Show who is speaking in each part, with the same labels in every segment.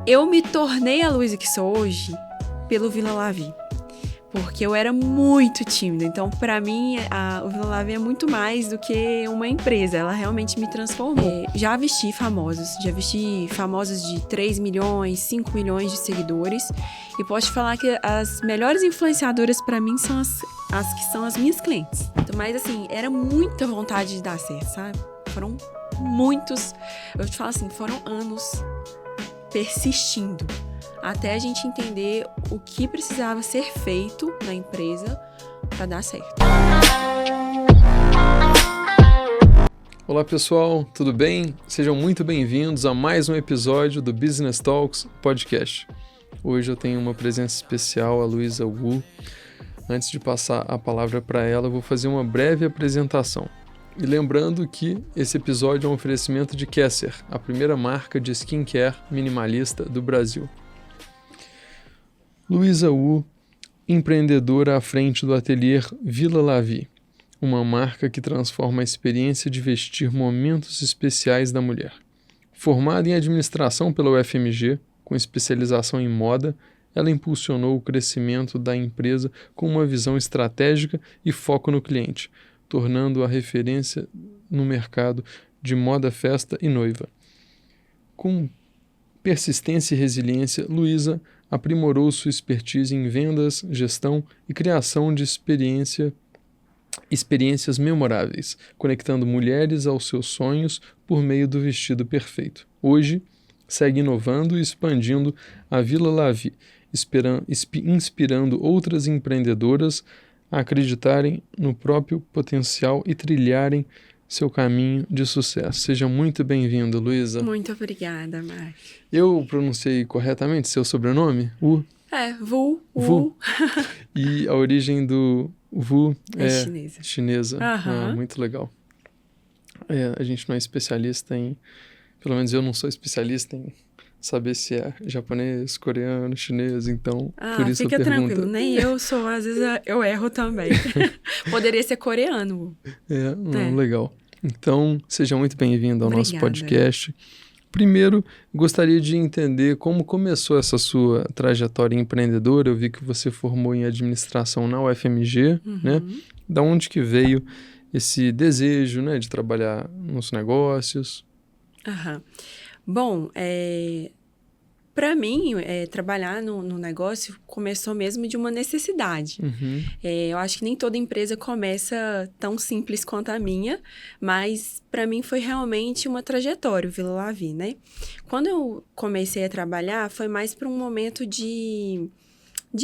Speaker 1: Eu me tornei a Luísa que sou hoje pelo Vila Lavi, porque eu era muito tímida. Então, para mim, o Vila Lavi é muito mais do que uma empresa. Ela realmente me transformou. Já vesti famosos de 3 milhões, 5 milhões de seguidores. E posso te falar que as melhores influenciadoras para mim são as que são as minhas clientes. Mas, assim, era muita vontade de dar certo, sabe? Foram muitos, eu te falo assim, foram anos persistindo até a gente entender o que precisava ser feito na empresa para dar certo.
Speaker 2: Olá pessoal, tudo bem? Sejam muito bem-vindos a mais um episódio do Business Talks Podcast. Hoje eu tenho uma presença especial, a Luísa Wu. Antes de passar a palavra para ela, eu vou fazer uma breve apresentação. E lembrando que esse episódio é um oferecimento de Kesser, a primeira marca de skincare minimalista do Brasil. Luísa Wu, empreendedora à frente do ateliê Vila Lavi, uma marca que transforma a experiência de vestir momentos especiais da mulher. Formada em administração pela UFMG, com especialização em moda, ela impulsionou o crescimento da empresa com uma visão estratégica e foco no cliente, tornando-a referência no mercado de moda, festa e noiva. Com persistência e resiliência, Luísa aprimorou sua expertise em vendas, gestão e criação de experiências memoráveis, conectando mulheres aos seus sonhos por meio do vestido perfeito. Hoje, segue inovando e expandindo a Vila Lavi, inspirando outras empreendedoras a acreditarem no próprio potencial e trilharem seu caminho de sucesso. Seja muito bem-vinda, Luísa.
Speaker 1: Muito obrigada, Mark.
Speaker 2: Eu pronunciei corretamente seu sobrenome? Wu?
Speaker 1: Wu.
Speaker 2: E a origem do Wu é chinesa.
Speaker 1: Uhum.
Speaker 2: Muito legal. A gente não é especialista pelo menos eu não sou especialista em saber se é japonês, coreano, chinês, então por isso
Speaker 1: fica
Speaker 2: a pergunta.
Speaker 1: Tranquilo, nem eu sou, às vezes eu erro também. Poderia ser coreano.
Speaker 2: Legal. Então, seja muito bem-vindo ao nosso podcast. Primeiro, gostaria de entender como começou essa sua trajetória empreendedora. Eu vi que você formou em administração na UFMG, né? Da onde que veio esse desejo, né, de trabalhar nos negócios?
Speaker 1: Bom, para mim, trabalhar no negócio começou mesmo de uma necessidade. Eu acho que nem toda empresa começa tão simples quanto a minha, mas para mim foi realmente uma trajetória, o Vila Lavi, né? Quando eu comecei a trabalhar, foi mais para um momento de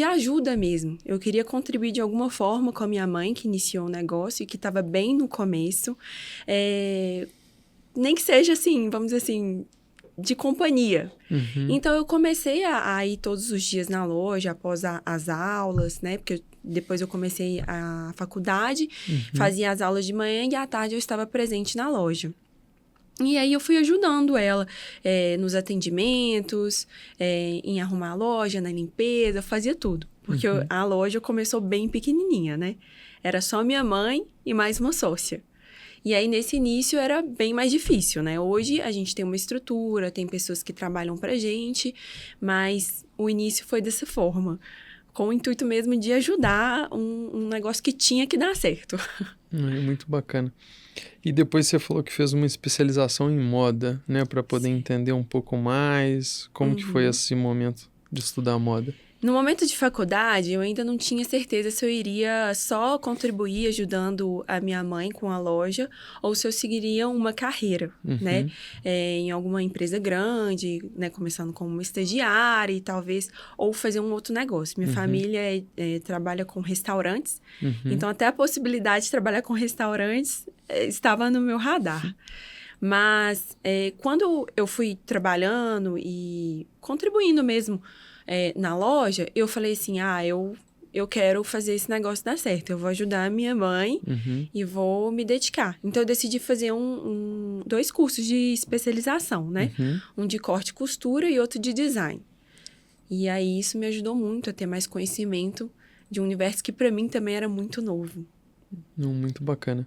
Speaker 1: ajuda mesmo. Eu queria contribuir de alguma forma com a minha mãe, que iniciou o negócio e que estava bem no começo. Nem que seja assim, vamos dizer assim, de companhia. Então, eu comecei a ir todos os dias na loja, após as aulas, né? Porque depois eu comecei a faculdade, fazia as aulas de manhã e à tarde eu estava presente na loja. E aí, eu fui ajudando ela nos atendimentos, em arrumar a loja, na limpeza, fazia tudo. Porque a loja começou bem pequenininha, né? Era só minha mãe e mais uma sócia. E aí, nesse início, era bem mais difícil, né? Hoje, a gente tem uma estrutura, tem pessoas que trabalham pra gente, mas o início foi dessa forma, com o intuito mesmo de ajudar um negócio que tinha que dar certo.
Speaker 2: Muito bacana. E depois você falou que fez uma especialização em moda, né? Para poder entender um pouco mais como que foi esse momento de estudar moda.
Speaker 1: No momento de faculdade, eu ainda não tinha certeza se eu iria só contribuir ajudando a minha mãe com a loja ou se eu seguiria uma carreira, né? Em alguma empresa grande, né? Começando como estagiária e talvez, ou fazer um outro negócio. Minha família trabalha com restaurantes, então até a possibilidade de trabalhar com restaurantes estava no meu radar. Mas quando eu fui trabalhando e contribuindo mesmo na loja, eu falei assim, eu quero fazer esse negócio dar certo. Eu vou ajudar a minha mãe e vou me dedicar. Então, eu decidi fazer dois cursos de especialização, né? Um de corte e costura e outro de design. E aí, isso me ajudou muito a ter mais conhecimento de um universo que, para mim, também era muito novo.
Speaker 2: Muito bacana.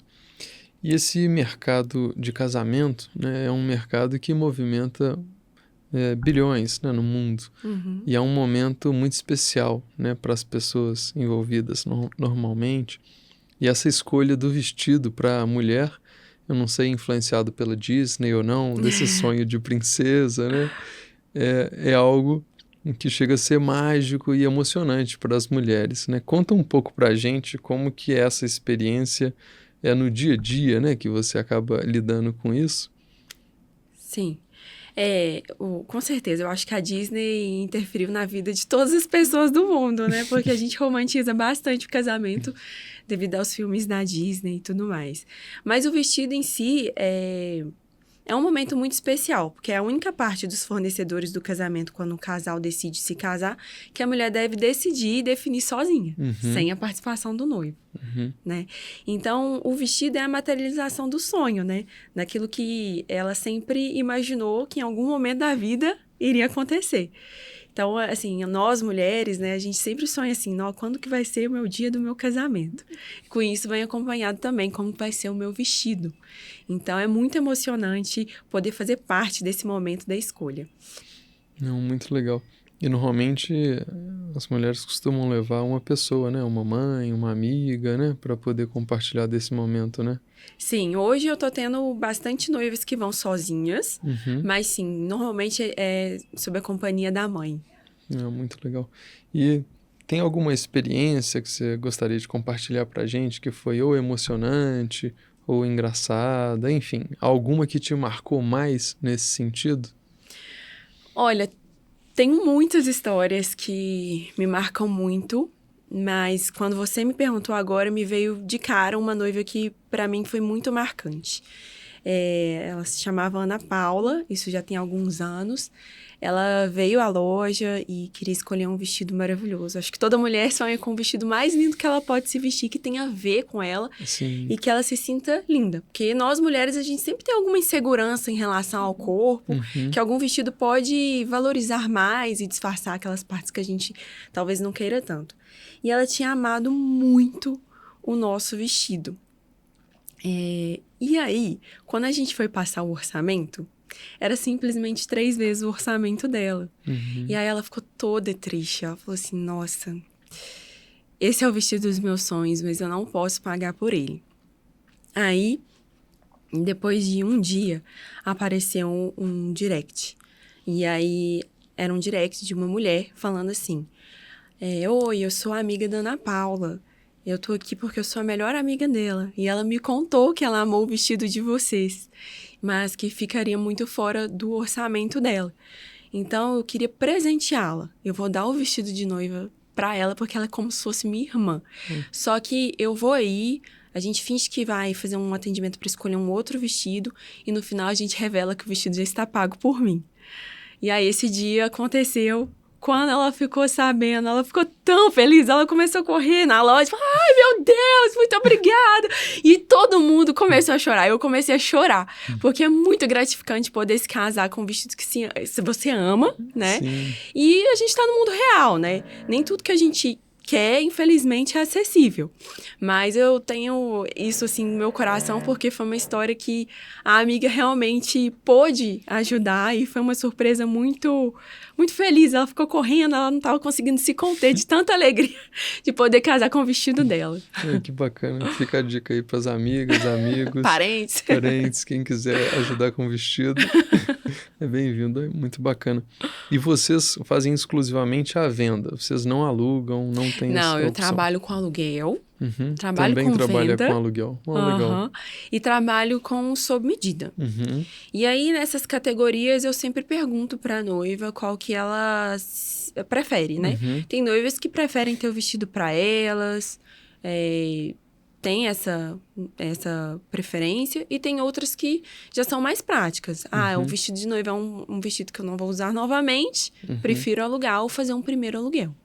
Speaker 2: E esse mercado de casamento, né, é um mercado que movimenta bilhões, né, no mundo.
Speaker 1: Uhum.
Speaker 2: E é um momento muito especial, né, para as pessoas envolvidas normalmente. E essa escolha do vestido para a mulher, eu não sei, influenciado pela Disney ou não, desse sonho de princesa, né, é algo que chega a ser mágico e emocionante para as mulheres, né? Conta um pouco para a gente como que é essa experiência no dia a dia, né, que você acaba lidando com isso.
Speaker 1: Sim. Com certeza, eu acho que a Disney interferiu na vida de todas as pessoas do mundo, né? Porque a gente romantiza bastante o casamento devido aos filmes da Disney e tudo mais. Mas o vestido em si é um momento muito especial, porque é a única parte dos fornecedores do casamento, quando o casal decide se casar, que a mulher deve decidir e definir sozinha, sem a participação do noivo, né? Então, o vestido é a materialização do sonho, né? Daquilo que ela sempre imaginou que em algum momento da vida iria acontecer. Então, assim, nós mulheres, né, a gente sempre sonha assim, quando que vai ser o meu dia do meu casamento? Com isso vem acompanhado também como vai ser o meu vestido. Então, é muito emocionante poder fazer parte desse momento da escolha.
Speaker 2: Não, muito legal. E normalmente as mulheres costumam levar uma pessoa, né, uma mãe, uma amiga, né, para poder compartilhar desse momento, né?
Speaker 1: Sim, hoje eu tô tendo bastante noivas que vão sozinhas, mas sim, normalmente é sob a companhia da mãe.
Speaker 2: Muito legal. E tem alguma experiência que você gostaria de compartilhar pra gente que foi ou emocionante ou engraçada, enfim, alguma que te marcou mais nesse sentido?
Speaker 1: Olha, tenho muitas histórias que me marcam muito, mas quando você me perguntou agora, me veio de cara uma noiva que para mim foi muito marcante. Ela se chamava Ana Paula, isso já tem alguns anos. Ela veio à loja e queria escolher um vestido maravilhoso. Acho que toda mulher sonha com o vestido mais lindo que ela pode se vestir, que tenha a ver com ela.
Speaker 2: Sim.
Speaker 1: E que ela se sinta linda. Porque nós, mulheres, a gente sempre tem alguma insegurança em relação ao corpo, que algum vestido pode valorizar mais e disfarçar aquelas partes que a gente talvez não queira tanto. E ela tinha amado muito o nosso vestido. E aí, quando a gente foi passar o orçamento, era simplesmente 3 vezes o orçamento dela. E aí ela ficou toda triste. Ela falou assim, nossa, esse é o vestido dos meus sonhos, mas eu não posso pagar por ele. Aí, depois de um dia, apareceu um direct. E aí, era um direct de uma mulher falando assim, oi, eu sou amiga da Ana Paula. Eu tô aqui porque eu sou a melhor amiga dela. E ela me contou que ela amou o vestido de vocês, mas que ficaria muito fora do orçamento dela. Então, eu queria presenteá-la. Eu vou dar o vestido de noiva pra ela, porque ela é como se fosse minha irmã. Só que eu vou aí, a gente finge que vai fazer um atendimento pra escolher um outro vestido, e no final a gente revela que o vestido já está pago por mim. E aí, esse dia aconteceu. Quando ela ficou sabendo, ela ficou tão feliz, ela começou a correr na loja, falou, ai, meu Deus, muito obrigada! E todo mundo começou a chorar, eu comecei a chorar, porque é muito gratificante poder se casar com um vestido que se você ama, né?
Speaker 2: Sim.
Speaker 1: E a gente tá no mundo real, né? Nem tudo que a gente quer, infelizmente, é acessível. Mas eu tenho isso, assim, no meu coração, porque foi uma história que a amiga realmente pôde ajudar e foi uma surpresa muito, muito feliz. Ela ficou correndo, ela não estava conseguindo se conter de tanta alegria de poder casar com o vestido dela.
Speaker 2: Que bacana. Fica a dica aí para as amigas, amigos,
Speaker 1: Parentes,
Speaker 2: quem quiser ajudar com o vestido. É bem-vindo, é muito bacana. E vocês fazem exclusivamente a venda? Vocês não alugam, não tem essa opção?
Speaker 1: Não, eu trabalho com aluguel, trabalho
Speaker 2: Também
Speaker 1: com
Speaker 2: trabalha
Speaker 1: venda.
Speaker 2: com aluguel. Legal.
Speaker 1: E trabalho com sob medida. E aí, nessas categorias, eu sempre pergunto pra noiva qual que ela prefere, né? Tem noivas que preferem ter o vestido pra elas, tem essa preferência, e tem outras que já são mais práticas. O vestido de noiva é um vestido que eu não vou usar novamente, prefiro alugar ou fazer um primeiro aluguel.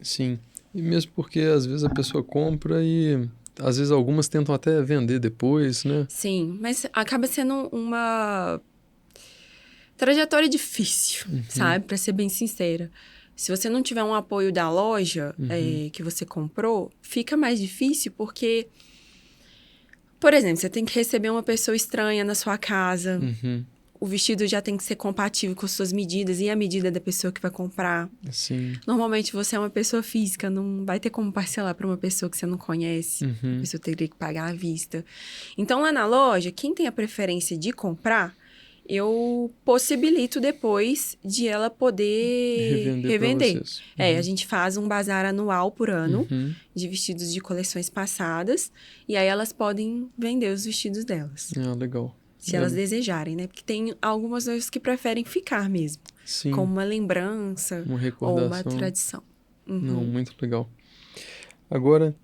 Speaker 2: Sim, e mesmo porque às vezes a pessoa compra e às vezes algumas tentam até vender depois, né?
Speaker 1: Sim, mas acaba sendo uma trajetória difícil, sabe? Pra ser bem sincera. Se você não tiver um apoio da loja que você comprou, fica mais difícil porque, por exemplo, você tem que receber uma pessoa estranha na sua casa. o vestido já tem que ser compatível com as suas medidas e a medida da pessoa que vai comprar.
Speaker 2: Sim.
Speaker 1: Normalmente você é uma pessoa física, não vai ter como parcelar para uma pessoa que você não conhece. A pessoa teria que pagar à vista. Então, lá na loja, quem tem a preferência de comprar, eu possibilito depois de ela poder revender.
Speaker 2: Pra vocês.
Speaker 1: A gente faz um bazar anual por ano de vestidos de coleções passadas. E aí elas podem vender os vestidos delas.
Speaker 2: Ah, legal.
Speaker 1: Se elas desejarem, né? Porque tem algumas noivas que preferem ficar mesmo.
Speaker 2: Sim.
Speaker 1: Como uma lembrança
Speaker 2: Uma recordação.
Speaker 1: ou uma tradição.
Speaker 2: Não, muito legal. Agora,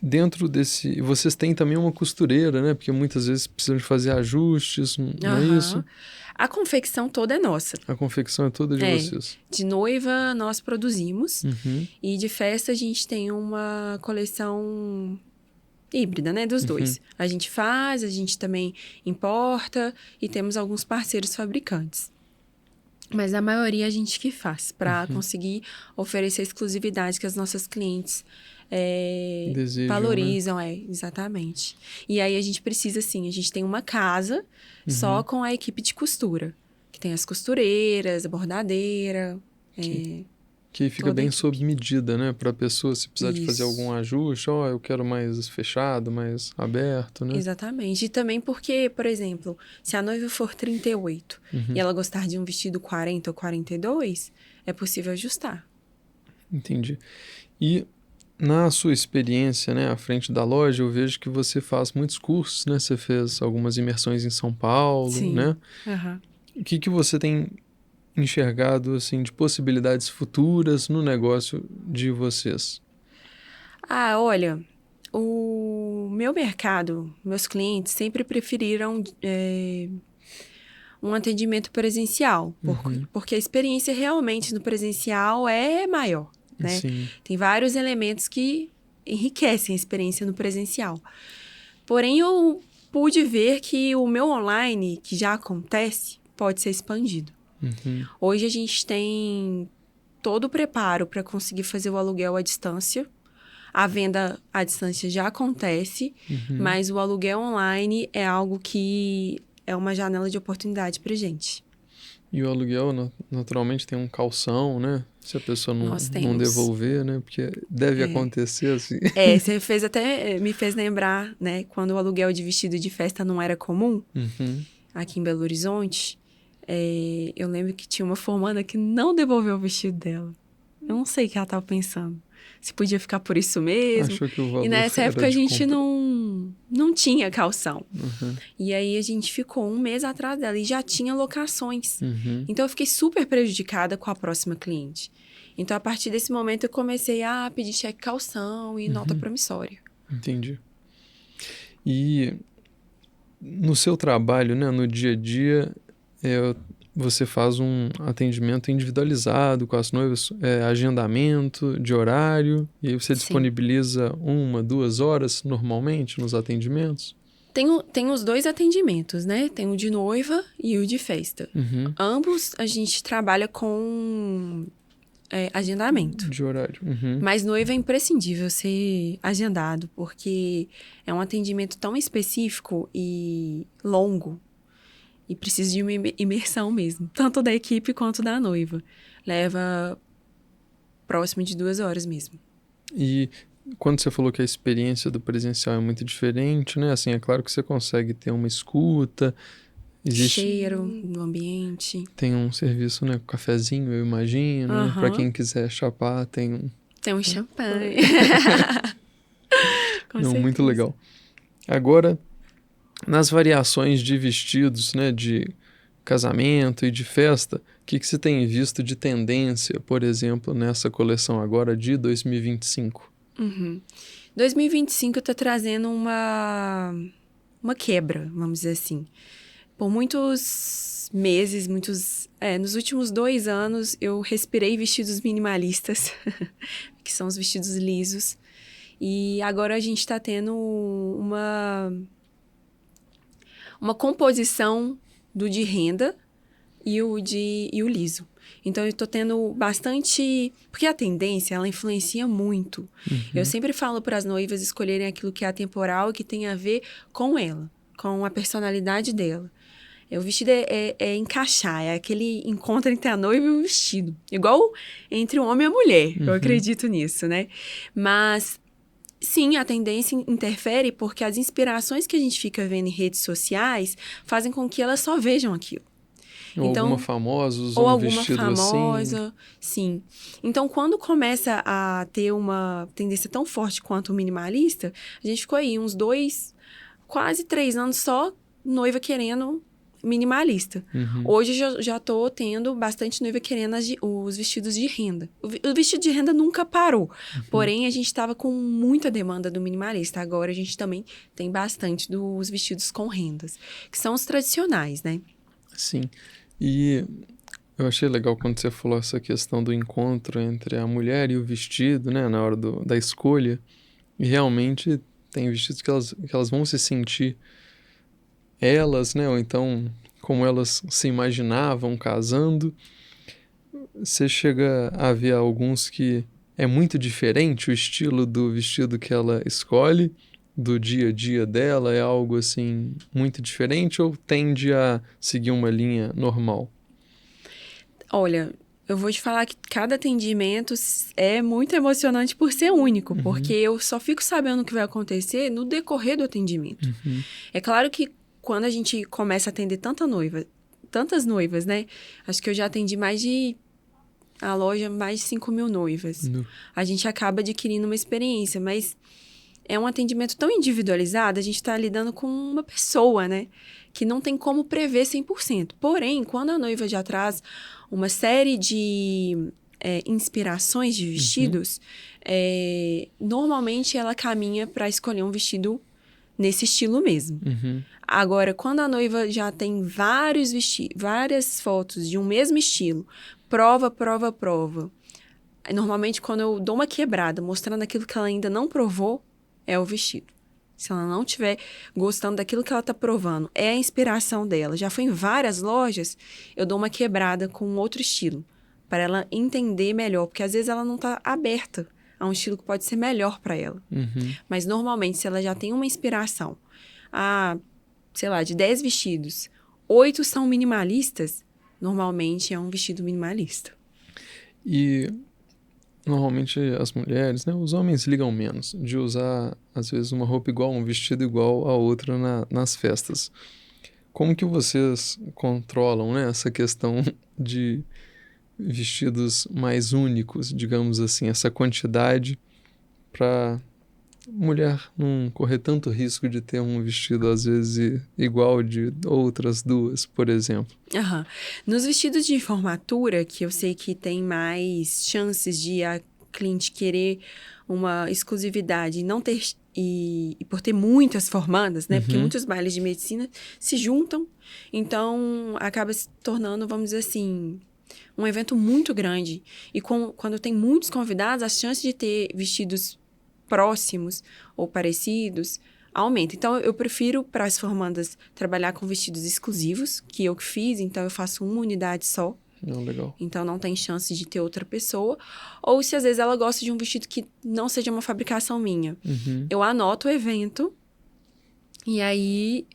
Speaker 2: dentro desse... Vocês têm também uma costureira, né? Porque muitas vezes precisam de fazer ajustes, não é isso?
Speaker 1: A confecção toda é nossa.
Speaker 2: A confecção é toda de vocês.
Speaker 1: De noiva, nós produzimos. E de festa, a gente tem uma coleção híbrida, né? Dos dois. A gente faz, a gente também importa e temos alguns parceiros fabricantes. Mas a maioria a gente que faz, para conseguir oferecer a exclusividade que as nossas clientes
Speaker 2: desejam,
Speaker 1: valorizam, exatamente. E aí a gente precisa, sim, a gente tem uma casa só com a equipe de costura. Que tem as costureiras, a bordadeira.
Speaker 2: Que fica bem sob medida, né? Para a pessoa, se precisar de fazer algum ajuste, eu quero mais fechado, mais aberto, né?
Speaker 1: Exatamente. E também porque, por exemplo, se a noiva for 38 e ela gostar de um vestido 40 ou 42, é possível ajustar.
Speaker 2: Entendi. E na sua experiência, né, à frente da loja, eu vejo que você faz muitos cursos, né? Você fez algumas imersões em São Paulo, né? O que você tem enxergado, assim, de possibilidades futuras no negócio de vocês?
Speaker 1: Olha, o meu mercado, meus clientes sempre preferiram um atendimento presencial, porque a experiência realmente no presencial é maior, né?
Speaker 2: Sim.
Speaker 1: Tem vários elementos que enriquecem a experiência no presencial. Porém, eu pude ver que o meu online, que já acontece, pode ser expandido. Hoje a gente tem todo o preparo para conseguir fazer o aluguel à distância. A venda à distância já acontece, mas o aluguel online é algo que é uma janela de oportunidade para gente.
Speaker 2: E o aluguel, naturalmente, tem um calção, né? Se a pessoa não devolver, né? Porque deve acontecer, assim.
Speaker 1: Você me fez lembrar, né? Quando o aluguel de vestido de festa não era comum, aqui em Belo Horizonte, eu lembro que tinha uma formanda que não devolveu o vestido dela. Eu não sei o que ela estava pensando. Se podia ficar por isso mesmo.
Speaker 2: Achou que o valor
Speaker 1: e nessa época a gente não tinha calção. E aí a gente ficou um mês atrás dela e já tinha locações. Então eu fiquei super prejudicada com a próxima cliente. Então a partir desse momento eu comecei a pedir cheque calção e nota promissória.
Speaker 2: Entendi. E no seu trabalho, né, no dia a dia, você faz um atendimento individualizado com as noivas, agendamento de horário, e aí você disponibiliza 1, 2 horas normalmente nos atendimentos?
Speaker 1: Tem os dois atendimentos, né? Tem o de noiva e o de festa. Ambos a gente trabalha com agendamento.
Speaker 2: De horário.
Speaker 1: Mas noiva é imprescindível ser agendado, porque é um atendimento tão específico e longo. E precisa de uma imersão mesmo, tanto da equipe quanto da noiva. Leva próximo de 2 horas mesmo.
Speaker 2: E quando você falou que a experiência do presencial é muito diferente, né? Assim, é claro que você consegue ter uma escuta. Existe...
Speaker 1: cheiro no ambiente.
Speaker 2: Tem um serviço, né? Cafezinho, eu imagino. Né? Para quem quiser chapar, tem um...
Speaker 1: Tem um champanhe.
Speaker 2: Não, muito legal. Agora... nas variações de vestidos, né, de casamento e de festa, o que você tem visto de tendência, por exemplo, nessa coleção agora de 2025?
Speaker 1: 2025 está trazendo uma quebra, vamos dizer assim. Por muitos meses, nos últimos 2 anos, eu respirei vestidos minimalistas, que são os vestidos lisos. E agora a gente está tendo uma composição do de renda e o liso. Então, eu tô tendo bastante... porque a tendência, ela influencia muito. Eu sempre falo para as noivas escolherem aquilo que é atemporal e que tem a ver com ela, com a personalidade dela. O vestido é encaixar, é aquele encontro entre a noiva e o vestido. Igual entre o homem e a mulher, eu acredito nisso, né? Mas, sim, a tendência interfere porque as inspirações que a gente fica vendo em redes sociais fazem com que elas só vejam aquilo.
Speaker 2: Ou
Speaker 1: Então,
Speaker 2: alguma famosa usou
Speaker 1: ou
Speaker 2: um
Speaker 1: alguma
Speaker 2: vestido assim.
Speaker 1: famosa, sim. Então, quando começa a ter uma tendência tão forte quanto o minimalista, a gente ficou aí uns 2, quase 3 anos só noiva querendo minimalista. Hoje já tô tendo bastante noiva querendo os vestidos de renda. O vestido de renda nunca parou. Porém, a gente estava com muita demanda do minimalista. Agora, a gente também tem bastante dos vestidos com rendas, que são os tradicionais, né?
Speaker 2: Sim. E eu achei legal quando você falou essa questão do encontro entre a mulher e o vestido, né, na hora da escolha. E realmente tem vestidos que elas vão se sentir elas, né, ou então como elas se imaginavam casando. Você chega a ver alguns que é muito diferente o estilo do vestido que ela escolhe, do dia a dia dela, é algo assim muito diferente ou tende a seguir uma linha normal?
Speaker 1: Olha, eu vou te falar que cada atendimento é muito emocionante por ser único, porque eu só fico sabendo o que vai acontecer no decorrer do atendimento. É claro que quando a gente começa a atender tantas noivas, né? Acho que eu já atendi mais de 5 mil noivas. A gente acaba adquirindo uma experiência, mas é um atendimento tão individualizado, a gente está lidando com uma pessoa, né? Que não tem como prever 100%. Porém, quando a noiva já traz uma série de inspirações de vestidos, normalmente ela caminha para escolher um vestido nesse estilo mesmo. Agora, quando a noiva já tem várias fotos de um mesmo estilo, prova, normalmente quando eu dou uma quebrada, mostrando aquilo que ela ainda não provou, é o vestido. Se ela não estiver gostando daquilo que ela está provando, é a inspiração dela. Já foi em várias lojas, eu dou uma quebrada com outro estilo, para ela entender melhor, porque às vezes ela não está aberta a um estilo que pode ser melhor para ela. Mas normalmente, se ela já tem uma inspiração, sei lá, de 10 vestidos, 8 são minimalistas, normalmente é um vestido minimalista.
Speaker 2: E normalmente as mulheres, né, os homens ligam menos de usar, às vezes, uma roupa igual, um vestido igual a outra nas festas. Como que vocês controlam, né, essa questão de vestidos mais únicos, digamos assim, essa quantidade para mulher não correr tanto risco de ter um vestido, às vezes, igual de outras duas, por exemplo?
Speaker 1: Nos vestidos de formatura, que eu sei que tem mais chances de a cliente querer uma exclusividade e não ter e por ter muitas formandas, né? Porque muitos bailes de medicina se juntam, então acaba se tornando, vamos dizer assim, um evento muito grande. E quando tem muitos convidados, as chances de ter vestidos próximos ou parecidos aumenta. Então, eu prefiro, para as formandas, trabalhar com vestidos exclusivos, que eu que fiz, então eu faço uma unidade só.
Speaker 2: Legal.
Speaker 1: Então, não tem chance de ter outra pessoa. Ou se, às vezes, ela gosta de um vestido que não seja uma fabricação minha. Eu anoto o evento, e aí,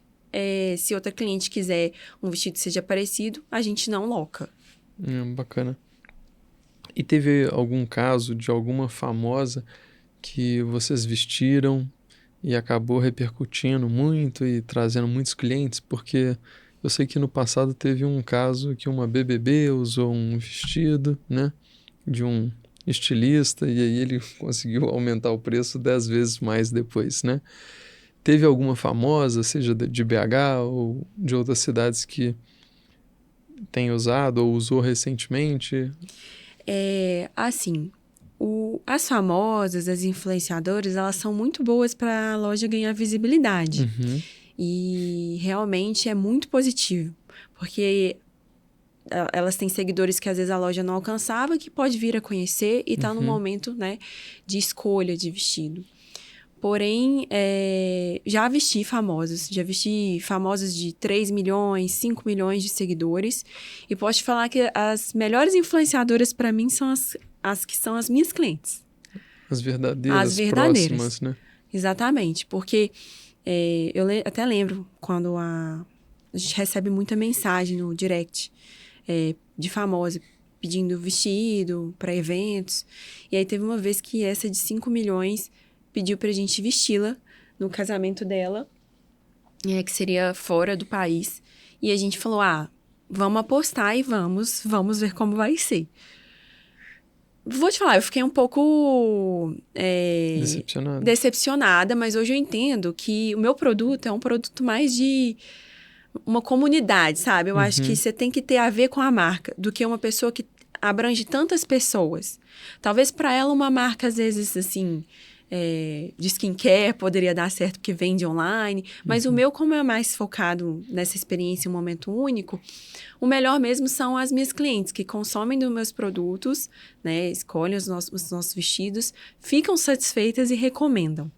Speaker 1: se outra cliente quiser um vestido que seja parecido, a gente não loca.
Speaker 2: Bacana. E teve algum caso de alguma famosa que vocês vestiram e acabou repercutindo muito e trazendo muitos clientes? Porque eu sei que no passado teve um caso que uma BBB usou um vestido, né, de um estilista e aí ele conseguiu aumentar o preço 10 vezes mais depois, né? Teve alguma famosa, seja de BH ou de outras cidades que tem usado ou usou recentemente?
Speaker 1: Assim, as famosas, as influenciadoras, elas são muito boas para a loja ganhar visibilidade. E realmente é muito positivo, porque elas têm seguidores que às vezes a loja não alcançava, que pode vir a conhecer e tá no momento, né, de escolha de vestido. Porém, já vesti famosos de 3 milhões, 5 milhões de seguidores. E posso te falar que as melhores influenciadoras para mim são as que são as minhas clientes.
Speaker 2: As verdadeiras, próximas, né?
Speaker 1: Exatamente, porque eu até lembro quando a gente recebe muita mensagem no direct de famosa pedindo vestido para eventos. E aí teve uma vez que essa de 5 milhões pediu pra gente vesti-la no casamento dela, que seria fora do país. E a gente falou, vamos apostar e vamos ver como vai ser. Vou te falar, eu fiquei um pouco decepcionada, mas hoje eu entendo que o meu produto é um produto mais de uma comunidade, sabe? Eu acho que você tem que ter a ver com a marca, do que uma pessoa que abrange tantas pessoas. Talvez para ela uma marca, às vezes, assim, de skincare poderia dar certo porque vende online, mas o meu, como é mais focado nessa experiência, um momento único, o melhor mesmo são as minhas clientes que consomem dos meus produtos, né, escolhem os nossos vestidos, ficam satisfeitas e recomendam.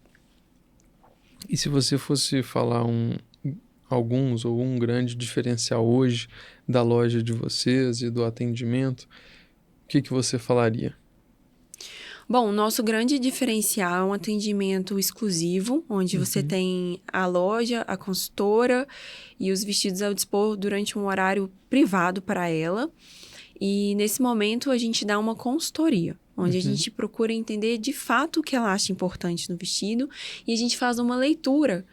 Speaker 2: E se você fosse falar alguns ou um grande diferencial hoje da loja de vocês e do atendimento, o que você falaria?
Speaker 1: Bom, o nosso grande diferencial é um atendimento exclusivo, onde você tem a loja, a consultora e os vestidos ao dispor durante um horário privado para ela. E nesse momento a gente dá uma consultoria, onde a gente procura entender de fato o que ela acha importante no vestido e a gente faz uma leitura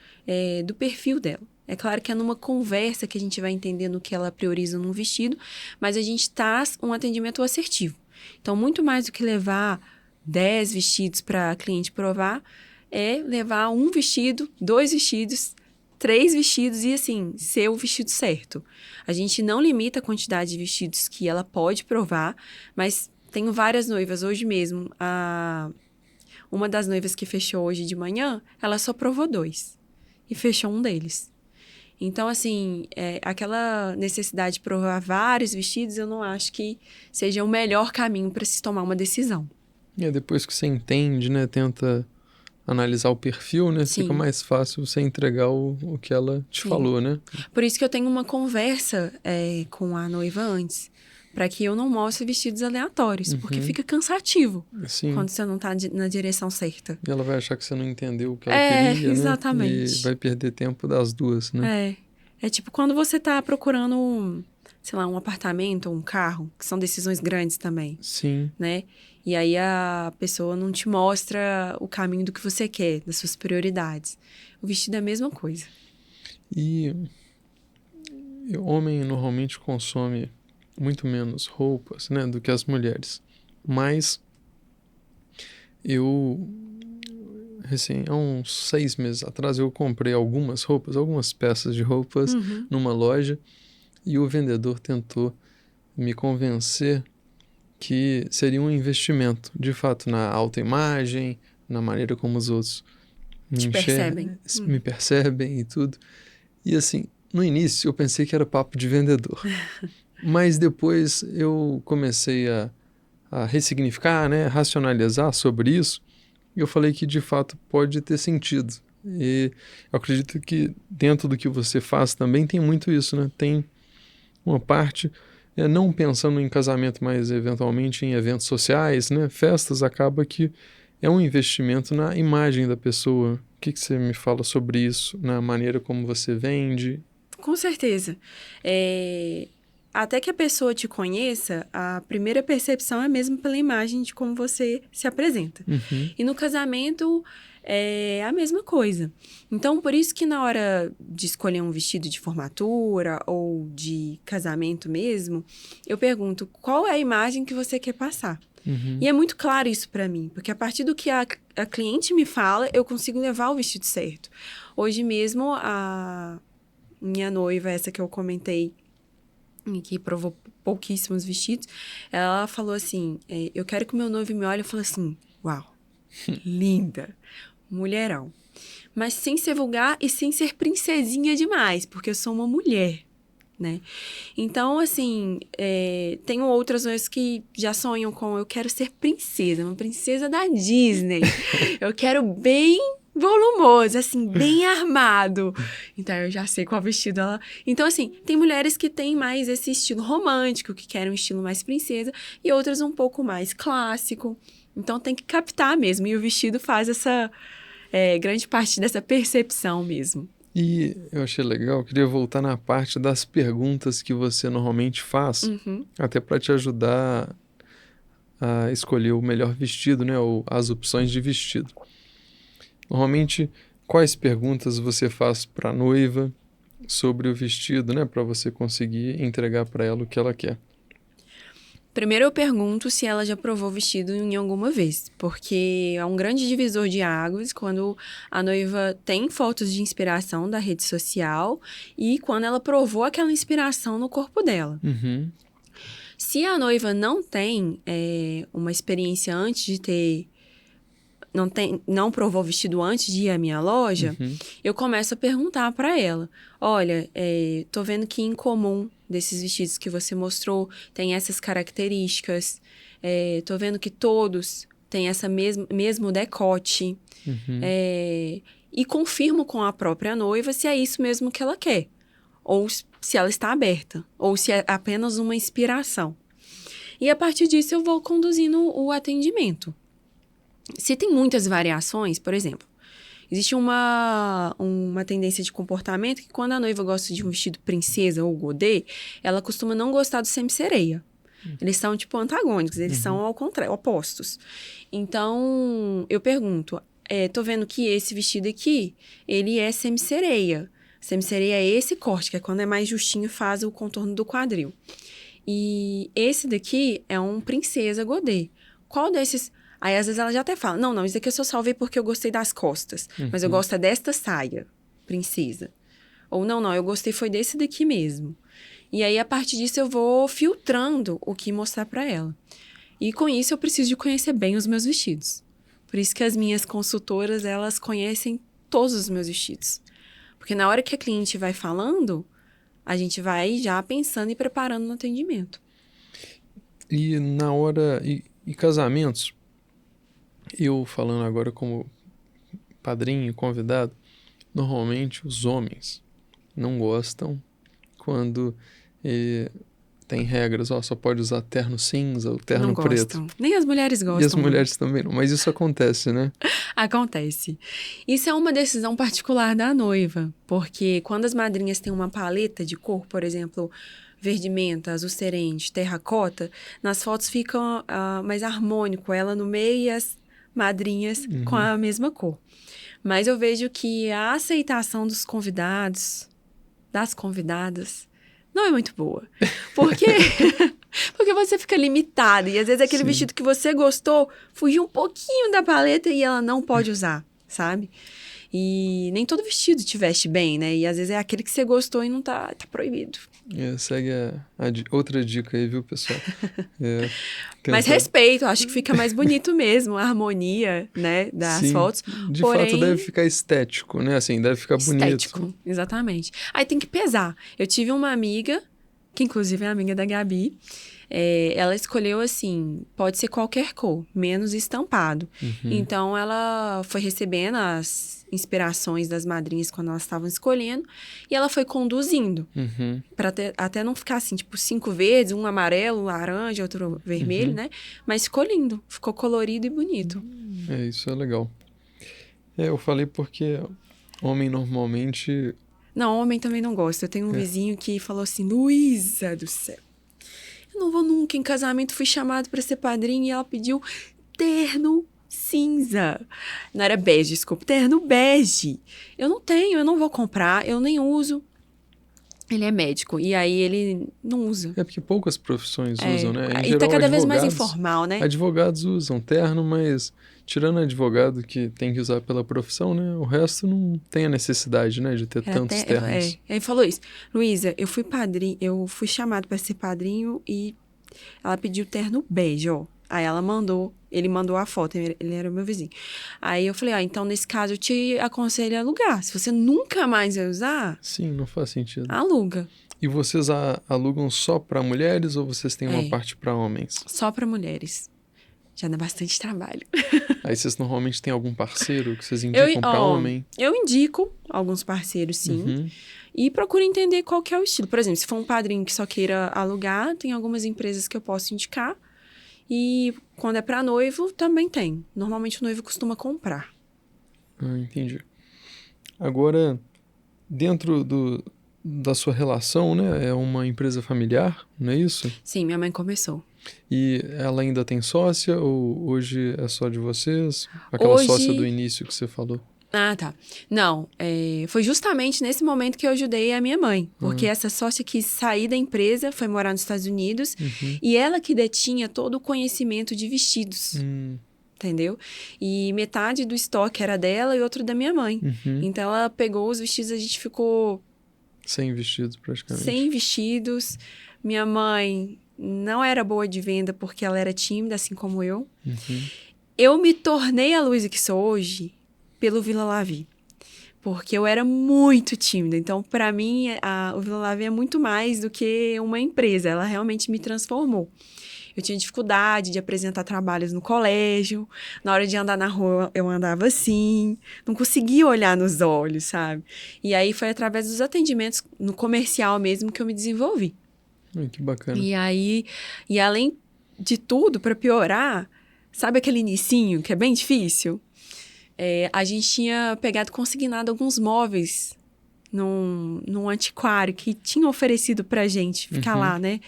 Speaker 1: do perfil dela. É claro que é numa conversa que a gente vai entendendo o que ela prioriza num vestido, mas a gente traz um atendimento assertivo. Então, muito mais do que levar 10 vestidos para a cliente provar, é levar 1 vestido, 2 vestidos, 3 vestidos e, assim, ser o vestido certo. A gente não limita a quantidade de vestidos que ela pode provar, mas tenho várias noivas hoje mesmo. Uma das noivas que fechou hoje de manhã, ela só provou 2 e fechou um deles. Então, assim, aquela necessidade de provar vários vestidos, eu não acho que seja o melhor caminho para se tomar uma decisão.
Speaker 2: E depois que você entende, né, tenta analisar o perfil, né,
Speaker 1: Sim.
Speaker 2: fica mais fácil você entregar o que ela te falou, né?
Speaker 1: Por isso que eu tenho uma conversa com a noiva antes, para que eu não mostre vestidos aleatórios, porque fica cansativo quando você não tá na direção certa.
Speaker 2: E ela vai achar que você não entendeu o que ela queria,
Speaker 1: exatamente.
Speaker 2: né? E vai perder tempo das duas, né?
Speaker 1: É tipo quando você tá procurando, sei lá, um apartamento ou um carro, que são decisões grandes também.
Speaker 2: Sim.
Speaker 1: Né? E aí a pessoa não te mostra o caminho do que você quer, das suas prioridades. O vestido é a mesma coisa.
Speaker 2: E o homem normalmente consome muito menos roupas, né, do que as mulheres. Mas há uns 6 meses atrás, eu comprei algumas peças de roupas numa loja e o vendedor tentou me convencer que seria um investimento, de fato, na autoimagem, na maneira como os outros me percebem e tudo. E assim, no início eu pensei que era papo de vendedor. Mas depois eu comecei a ressignificar, né, racionalizar sobre isso. E eu falei que de fato pode ter sentido. E eu acredito que dentro do que você faz também tem muito isso, né? Tem uma parte, não pensando em casamento, mas eventualmente em eventos sociais, né? Festas, acaba que é um investimento na imagem da pessoa. O que você me fala sobre isso, na maneira como você vende?
Speaker 1: Com certeza. Até que a pessoa te conheça, a primeira percepção é mesmo pela imagem de como você se apresenta. E no casamento é a mesma coisa. Então, por isso que na hora de escolher um vestido de formatura ou de casamento mesmo, eu pergunto qual é a imagem que você quer passar. E é muito claro isso para mim, porque a partir do que a cliente me fala, eu consigo levar o vestido certo. Hoje mesmo, a minha noiva, essa que eu comentei, que provou pouquíssimos vestidos, ela falou assim, eu quero que o meu noivo me olhe e fale assim, uau, linda, mulherão. Mas sem ser vulgar e sem ser princesinha demais, porque eu sou uma mulher, né? Então, assim, tenho outras noivas que já sonham com, eu quero ser princesa, uma princesa da Disney. Eu quero bem volumoso, assim, bem armado. Então, eu já sei qual vestido ela... Então, assim, tem mulheres que têm mais esse estilo romântico, que querem um estilo mais princesa, e outras um pouco mais clássico. Então, tem que captar mesmo. E o vestido faz essa grande parte dessa percepção mesmo.
Speaker 2: E eu achei legal, eu queria voltar na parte das perguntas que você normalmente faz, até para te ajudar a escolher o melhor vestido, né, ou as opções de vestido. Normalmente, quais perguntas você faz para a noiva sobre o vestido, né, para você conseguir entregar para ela o que ela quer?
Speaker 1: Primeiro eu pergunto se ela já provou o vestido em alguma vez, porque é um grande divisor de águas quando a noiva tem fotos de inspiração da rede social e quando ela provou aquela inspiração no corpo dela.
Speaker 2: Uhum,
Speaker 1: Se a noiva não tem uma experiência antes de ter, não provou o vestido antes de ir à minha loja,
Speaker 2: uhum,
Speaker 1: eu começo a perguntar para ela: olha, tô vendo que em comum desses vestidos que você mostrou tem essas características, tô vendo que todos têm essa mesmo decote,
Speaker 2: uhum.
Speaker 1: e confirmo com a própria noiva se é isso mesmo que ela quer, ou se ela está aberta, ou se é apenas uma inspiração. E a partir disso eu vou conduzindo o atendimento. Se tem muitas variações, por exemplo, existe uma tendência de comportamento que quando a noiva gosta de um vestido princesa ou godê, ela costuma não gostar do semi-sereia. Eles são, tipo, antagônicos, eles são ao contrário, opostos. Então, eu pergunto, tô vendo que esse vestido aqui, ele é semi-sereia. Semi-sereia é esse corte, que é quando é mais justinho, faz o contorno do quadril. E esse daqui é um princesa godê. Qual desses... Aí, às vezes, ela já até fala, não, isso daqui eu só salvei porque eu gostei das costas. Mas eu gosto é desta saia, princesa. Ou, não, eu gostei foi desse daqui mesmo. E aí, a partir disso, eu vou filtrando o que mostrar pra ela. E com isso, eu preciso de conhecer bem os meus vestidos. Por isso que as minhas consultoras, elas conhecem todos os meus vestidos. Porque na hora que a cliente vai falando, a gente vai já pensando e preparando no atendimento.
Speaker 2: E na hora... E casamentos? Eu falando agora como padrinho, convidado, normalmente os homens não gostam quando tem regras, ó, só pode usar terno cinza ou terno
Speaker 1: Não
Speaker 2: preto.
Speaker 1: gostam. Nem as mulheres gostam.
Speaker 2: E as mulheres também não, mas isso acontece, né?
Speaker 1: Acontece. Isso é uma decisão particular da noiva, porque quando as madrinhas têm uma paleta de cor, por exemplo, verde menta, azul serente, terracota, nas fotos fica mais harmônico, ela no meio e as madrinhas com a mesma cor. Mas eu vejo que a aceitação dos convidados, das convidadas, não é muito boa. Porque, porque você fica limitada. E às vezes aquele
Speaker 2: Sim.
Speaker 1: vestido que você gostou fugiu um pouquinho da paleta e ela não pode usar, sabe? E nem todo vestido te veste bem, né? E às vezes é aquele que você gostou e não tá proibido.
Speaker 2: Segue outra dica aí, viu, pessoal?
Speaker 1: Mas
Speaker 2: Tentar...
Speaker 1: respeito, acho que fica mais bonito mesmo, a harmonia, né, das
Speaker 2: Sim,
Speaker 1: fotos.
Speaker 2: de
Speaker 1: Porém,
Speaker 2: fato deve ficar estético, né? Assim, deve ficar
Speaker 1: estético,
Speaker 2: bonito.
Speaker 1: exatamente. Aí tem que pesar. Eu tive uma amiga, que inclusive é amiga da Gabi, ela escolheu assim, pode ser qualquer cor, menos estampado. Então, ela foi recebendo as inspirações das madrinhas quando elas estavam escolhendo, e ela foi conduzindo, para até não ficar assim, tipo, 5 verdes, um amarelo, um laranja, outro vermelho, né? Mas ficou lindo, ficou colorido e bonito.
Speaker 2: Isso é legal. Eu falei porque homem normalmente...
Speaker 1: Não, homem também não gosta. Eu tenho um vizinho que falou assim, Luísa do céu, eu não vou nunca em casamento, fui chamado para ser padrinho e ela pediu terno cinza. Não era bege, desculpa, terno bege. Eu não tenho, eu não vou comprar, eu nem uso. Ele é médico e aí ele não usa.
Speaker 2: É porque poucas profissões usam, né? Em
Speaker 1: E tá
Speaker 2: geral,
Speaker 1: cada vez mais
Speaker 2: advogados...
Speaker 1: informal, né?
Speaker 2: Advogados usam terno, mas tirando advogado que tem que usar pela profissão, né? O resto não tem a necessidade, né? De ter tantos ternos.
Speaker 1: Ele falou isso. Luísa, eu fui chamado para ser padrinho e ela pediu terno bege, ó. Aí ele mandou a foto, ele era o meu vizinho. Aí eu falei, então nesse caso eu te aconselho a alugar. Se você nunca mais vai usar,
Speaker 2: Sim, não faz sentido.
Speaker 1: aluga.
Speaker 2: E vocês alugam só para mulheres ou vocês têm uma parte para homens?
Speaker 1: Só para mulheres. Já dá bastante trabalho.
Speaker 2: Aí vocês normalmente têm algum parceiro que vocês indicam para homem?
Speaker 1: Eu indico alguns parceiros, sim. E procuro entender qual que é o estilo. Por exemplo, se for um padrinho que só queira alugar, tem algumas empresas que eu posso indicar. E quando é para noivo, também tem. Normalmente o noivo costuma comprar.
Speaker 2: Entendi. Agora, dentro da sua relação, né? É uma empresa familiar, não é isso?
Speaker 1: Sim, minha mãe começou.
Speaker 2: E ela ainda tem sócia ou hoje é só de vocês? Aquela sócia do
Speaker 1: Hoje...
Speaker 2: início que você falou.
Speaker 1: Ah, tá. Não, foi justamente nesse momento que eu ajudei a minha mãe. Porque essa sócia quis sair da empresa, foi morar nos Estados Unidos. E ela que detinha todo o conhecimento de vestidos. Entendeu? E metade do estoque era dela e outro da minha mãe. Então, ela pegou os vestidos, a gente ficou...
Speaker 2: Sem vestidos, praticamente.
Speaker 1: Sem vestidos. Minha mãe não era boa de venda porque ela era tímida, assim como eu. Eu me tornei a Luísa que sou hoje pelo Vila Lavi. Porque eu era muito tímida. Então, para mim, o Vila Lavi é muito mais do que uma empresa. Ela realmente me transformou. Eu tinha dificuldade de apresentar trabalhos no colégio. Na hora de andar na rua, eu andava assim. Não conseguia olhar nos olhos, sabe? E aí, foi através dos atendimentos no comercial mesmo que eu me desenvolvi.
Speaker 2: Que bacana.
Speaker 1: E aí, e além de tudo, para piorar, sabe aquele inicinho que é bem difícil? A gente tinha pegado consignado alguns móveis num antiquário que tinha oferecido pra gente ficar lá, né?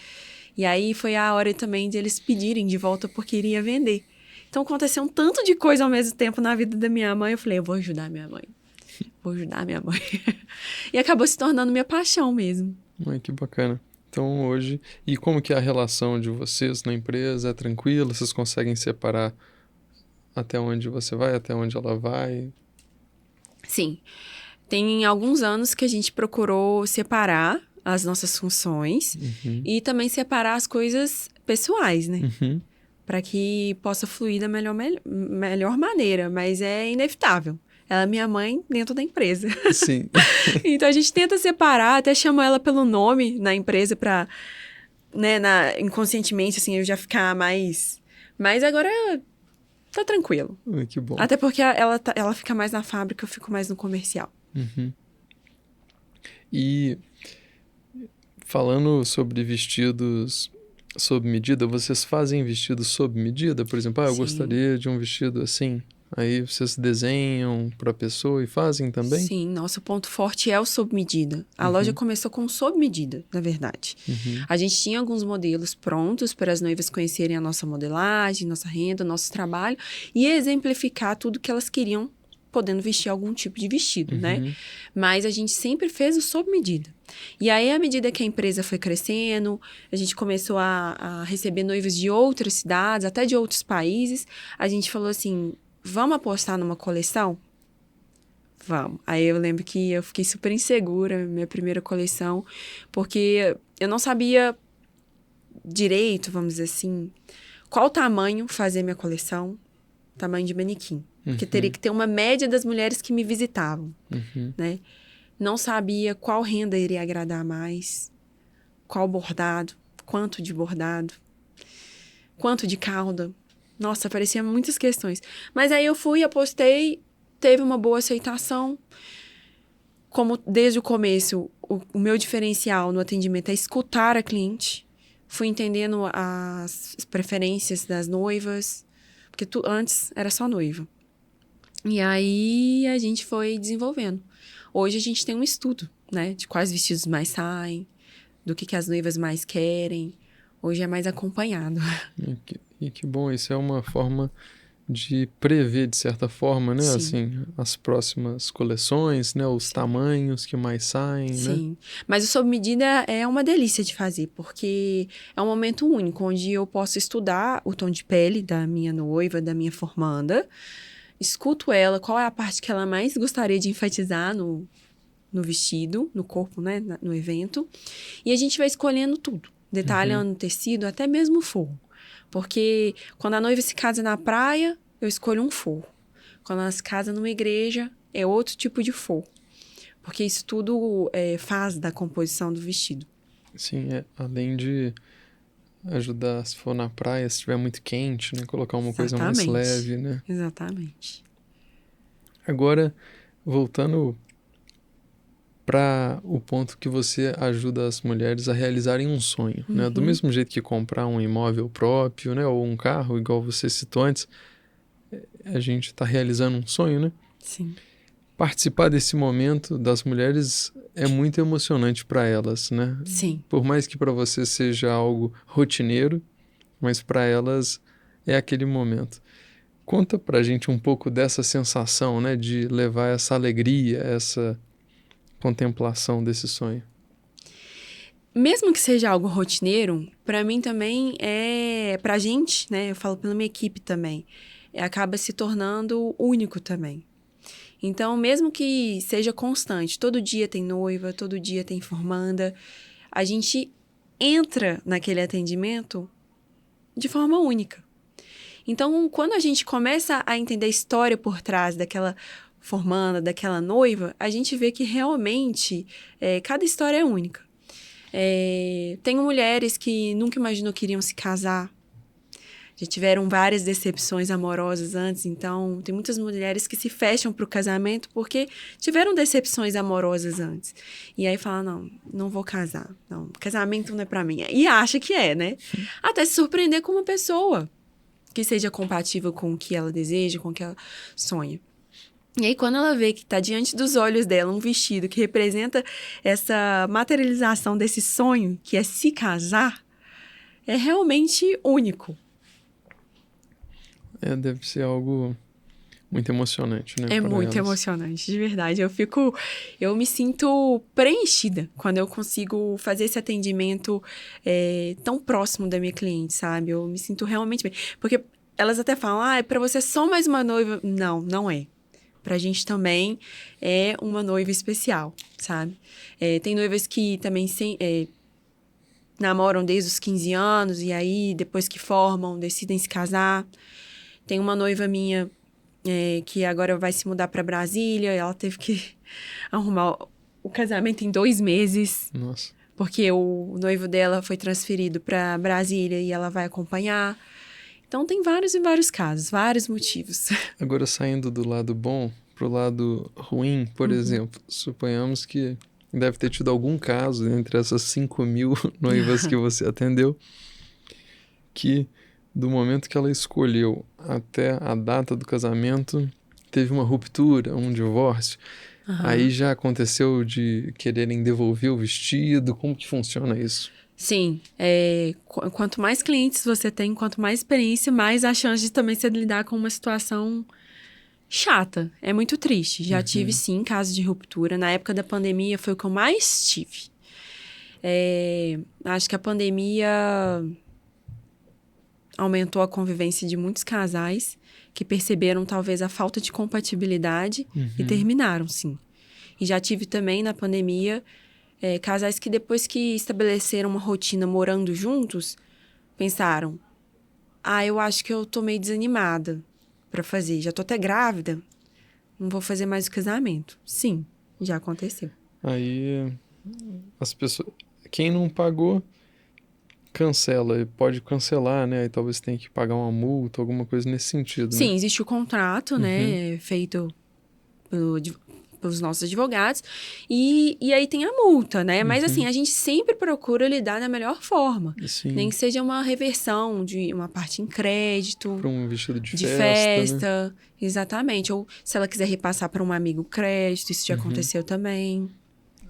Speaker 1: E aí foi a hora também de eles pedirem de volta porque iria vender. Então aconteceu um tanto de coisa ao mesmo tempo na vida da minha mãe. Eu falei, eu vou ajudar minha mãe. Vou ajudar minha mãe. E acabou se tornando minha paixão mesmo.
Speaker 2: Que bacana. Então hoje... E como que é a relação de vocês na empresa? É tranquila? Vocês conseguem separar até onde você vai, até onde ela vai?
Speaker 1: Sim. Tem alguns anos que a gente procurou separar as nossas funções e também separar as coisas pessoais, né? Para que possa fluir da melhor maneira, mas é inevitável. Ela é minha mãe dentro da empresa.
Speaker 2: Sim.
Speaker 1: Então a gente tenta separar, até chama ela pelo nome na empresa para, né, inconscientemente, assim, eu já ficar mais... Mas agora tá tranquilo.
Speaker 2: Que bom.
Speaker 1: Até porque ela fica mais na fábrica, eu fico mais no comercial.
Speaker 2: E falando sobre vestidos sob medida, vocês fazem vestidos sob medida? Por exemplo, eu
Speaker 1: Sim.
Speaker 2: gostaria de um vestido assim. Aí vocês desenham para a pessoa e fazem também?
Speaker 1: Sim, nosso ponto forte é o sob medida. A loja começou com sob medida, na verdade. A gente tinha alguns modelos prontos para as noivas conhecerem a nossa modelagem, nossa renda, nosso trabalho e exemplificar tudo que elas queriam, podendo vestir algum tipo de vestido, né? Mas a gente sempre fez o sob medida. E aí, à medida que a empresa foi crescendo, a gente começou a receber noivas de outras cidades, até de outros países, a gente falou assim, vamos apostar numa coleção? Vamos. Aí eu lembro que eu fiquei super insegura, minha primeira coleção, porque eu não sabia direito, vamos dizer assim, qual tamanho fazer minha coleção, tamanho de manequim. Porque teria que ter uma média das mulheres que me visitavam, né? Não sabia qual renda iria agradar mais, qual bordado, quanto de bordado, quanto de cauda. Nossa, apareciam muitas questões. Mas aí eu fui, apostei, teve uma boa aceitação. Como desde o começo, o meu diferencial no atendimento é escutar a cliente. Fui entendendo as preferências das noivas, porque antes era só noiva. E aí a gente foi desenvolvendo. Hoje a gente tem um estudo, né? De quais vestidos mais saem, do que as noivas mais querem. Hoje é mais acompanhado.
Speaker 2: E que bom, isso é uma forma de prever, de certa forma, né?
Speaker 1: Sim.
Speaker 2: Assim, as próximas coleções, né? Os tamanhos que mais saem,
Speaker 1: Sim.
Speaker 2: né?
Speaker 1: Mas o sob medida é uma delícia de fazer, porque é um momento único, onde eu posso estudar o tom de pele da minha noiva, da minha formanda, escuto ela, qual é a parte que ela mais gostaria de enfatizar no vestido, no corpo, né, no evento. E a gente vai escolhendo tudo, detalhando o tecido, até mesmo o forro. Porque quando a noiva se casa na praia, eu escolho um forro. Quando ela se casa numa igreja, é outro tipo de forro. Porque isso tudo faz da composição do vestido.
Speaker 2: Sim, além de ajudar, se for na praia, se estiver muito quente, né? Colocar uma coisa mais leve, né?
Speaker 1: Exatamente.
Speaker 2: Agora, voltando para o ponto que você ajuda as mulheres a realizarem um sonho, né? Do mesmo jeito que comprar um imóvel próprio, né? Ou um carro, igual você citou antes, a gente está realizando um sonho, né?
Speaker 1: Sim.
Speaker 2: Participar desse momento das mulheres é muito emocionante para elas, né?
Speaker 1: Sim.
Speaker 2: Por mais que para você seja algo rotineiro, mas para elas é aquele momento. Conta pra gente um pouco dessa sensação, né, de levar essa alegria, essa contemplação desse sonho.
Speaker 1: Mesmo que seja algo rotineiro, pra mim também pra gente, né? Eu falo pela minha equipe também, acaba se tornando único também. Então, mesmo que seja constante, todo dia tem noiva, todo dia tem formanda, a gente entra naquele atendimento de forma única. Então, quando a gente começa a entender a história por trás daquela formanda, daquela noiva, a gente vê que realmente cada história é única. Tenho mulheres que nunca imaginou que iriam se casar. Já tiveram várias decepções amorosas antes, então tem muitas mulheres que se fecham para o casamento porque tiveram decepções amorosas antes. E aí fala, não vou casar, não, casamento não é para mim. E acha que é, né? Até se surpreender com uma pessoa que seja compatível com o que ela deseja, com o que ela sonha. E aí, quando ela vê que está diante dos olhos dela um vestido que representa essa materialização desse sonho, que é se casar, é realmente único.
Speaker 2: Deve ser algo muito emocionante, né?
Speaker 1: É muito emocionante, de verdade. Eu me sinto preenchida quando eu consigo fazer esse atendimento tão próximo da minha cliente, sabe? Eu me sinto realmente bem. Porque elas até falam, pra você é só mais uma noiva. Não, não é. Pra gente também é uma noiva especial, sabe? Tem noivas que também namoram desde os 15 anos e aí, depois que formam, decidem se casar. Tem uma noiva minha que agora vai se mudar pra Brasília. Ela teve que arrumar o casamento em 2 meses.
Speaker 2: Nossa.
Speaker 1: Porque o noivo dela foi transferido pra Brasília e ela vai acompanhar. Então, tem vários e vários casos, vários motivos.
Speaker 2: Agora, saindo do lado bom pro lado ruim, por exemplo, suponhamos que deve ter tido algum caso entre essas 5.000 noivas que você atendeu, que do momento que ela escolheu até a data do casamento, teve uma ruptura, um divórcio. Aí já aconteceu de quererem devolver o vestido? Como que funciona isso?
Speaker 1: Sim, quanto mais clientes você tem, quanto mais experiência, mais a chance de também você lidar com uma situação chata. É muito triste. Já tive, sim, casos de ruptura. Na época da pandemia foi o que eu mais tive. Acho que a pandemia aumentou a convivência de muitos casais que perceberam talvez a falta de compatibilidade e terminaram, sim. E já tive também na pandemia casais que depois que estabeleceram uma rotina morando juntos, pensaram, eu acho que eu tô meio desanimada pra fazer, já tô até grávida, não vou fazer mais o casamento. Sim, já aconteceu.
Speaker 2: Aí as pessoas, quem não pagou, cancela, pode cancelar, né? Aí talvez tenha que pagar uma multa, alguma coisa nesse sentido,
Speaker 1: Sim,
Speaker 2: né?
Speaker 1: existe o contrato, né, feito pelos nossos advogados, e aí tem a multa, né? Mas assim, a gente sempre procura lidar da melhor forma.
Speaker 2: Sim.
Speaker 1: Nem que seja uma reversão de uma parte em crédito.
Speaker 2: Para um vestido de
Speaker 1: festa.
Speaker 2: Né?
Speaker 1: Exatamente. Ou se ela quiser repassar para um amigo crédito, isso já aconteceu também.